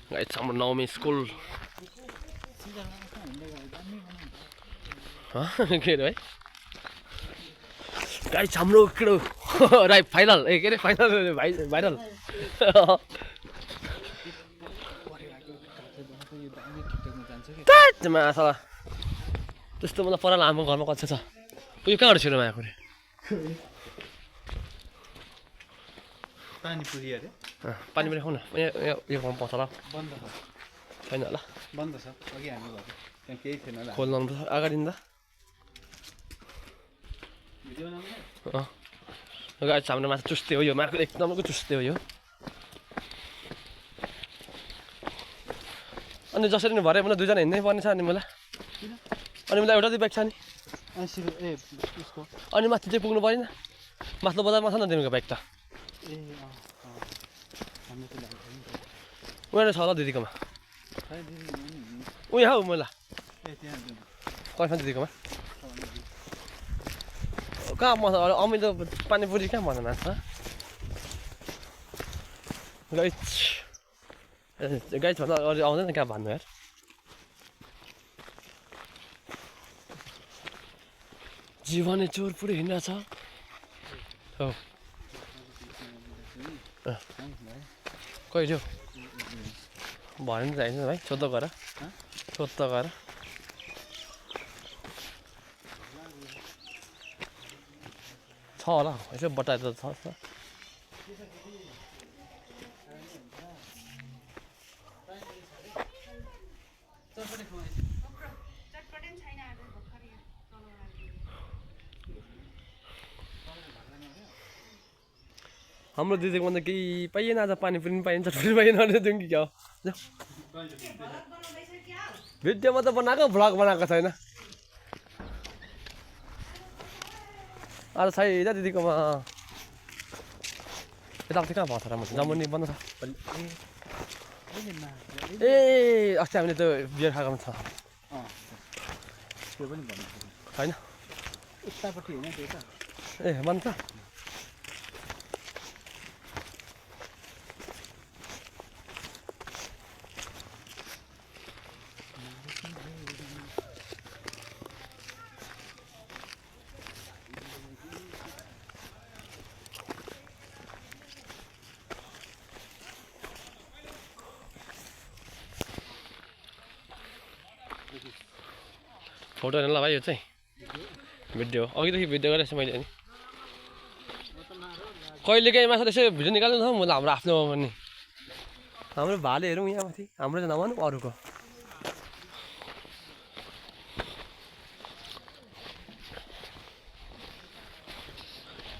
guys हाम्रो नवमी school के अरे भाइ गाइस हाम्रो केडो राइ फाइनल ए के अरे फाइनल भाइ भाइरल मासला त्यस्तो मलाई पराल हाम्रो घरमा कच्चा छ यो कहाँबाट छिर्नु आएको रे पानीपुरी अरे पानीपुरी खाऊ न यो खाउँ पाउँछ होला बन्द छ छैन होला बन्द छ अघि हामी गएको त्यहाँ केही थिएन होला खोल्नु पर्छ अगाडि त भिडियो बनाउनु गाइस हाम्रो माछा चुस्ते हो यो मार्केट एक नम्बरको चुस्ते हो यो अनि जसरी नि भरे मलाई दुईजना हिँड्नै पर्ने छ अनि मलाई एउटा चाहिँ बाइक छ नि ए उसको अनि माथि चाहिँ पुग्नु परेन माथिल्लो बजारमा छ न तिमीको बाइक त ए हामी त लाग्छ नि उनीहरू छ होला दिदीकोमा खै दिदी ऊ यहाँ हौ मैला ए त्यहाँ कसमा दिदीकोमा कहाँ मस अमिलो पानीपुरी कहाँ भन मान्छ गाई छ अरू आउँदैन कहाँ भन्नु यार जीवनै चोर पुरै हिँडेको छ हो कहिले हो भन्नु चाहिन्छ भाइ सोध्द गएर छ होला यसो बटाएर त छ हाम्रो दिदीको भन्दा केही पाइएन आज पानी पनि पाइन्छ चटपटी पाइएन भने त्यो के हो भिडियोमा त बनाएको भ्लग बनाएको छैन आज छैन दिदीकोमा यतापट्टि कहाँ भएको छ र म जमुनी बन्द छ ए अस्ति हामीले त्यो बियर खाएको छ त्यो पनि भन्नु छैन उतापट्टि होइन त्यो त ए बन्द छ फोटो हेर्नु ल भाइ यो चाहिँ भिडियो अघिदेखि भिडियो गरेको छु मैले नि कहिले काहीँ माछा त्यसै भिडियो निकाल्नु छ मलाई हाम्रो आफ्नो पनि हाम्रो भाले हेरौँ यहाँ माथि हाम्रो चाहिँ नभनौँ अरूको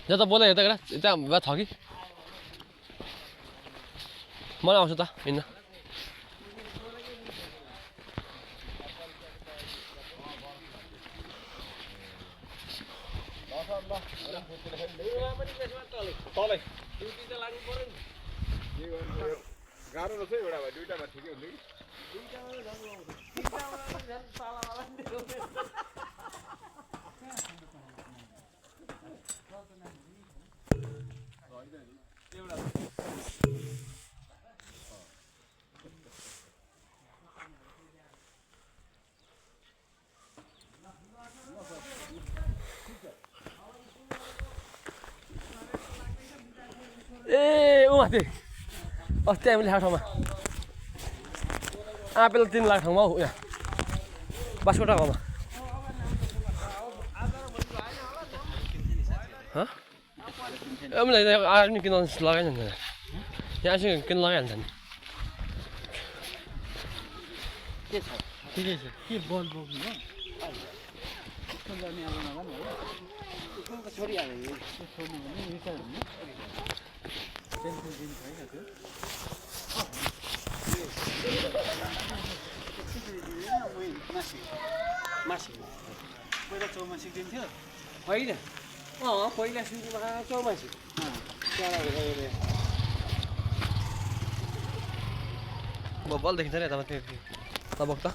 यहाँ त बोला हेर्दा केटा यता छ कि मलाई आउँछु त हिँड्न गाह्रो रहेछ एउटा भए दुईटा भए ठिकै हुन्छ ए ऊ माथि अस्ति हामीले खाएको ठाउँमा आपेल 3 लाख ठाउँमा हौ यहाँ बास्कोटा गाउँमा मलाई आएर नि किन लगाइन्छ नि यहाँ चाहिँ किन लगाइहाल्छ नि के छ ठिकै छ के बल बोक्नु हो गर्ने अब नभन होला उसको छोरी आयो यो छोड्नु भने रिटायर हुनु पेन्सन दिन छैन त्यो मासिक पहिला चौमासिक दिन्थ्यो होइन पहिला सुरुमा चौमासी बल देखिन्छ नि यता माथि त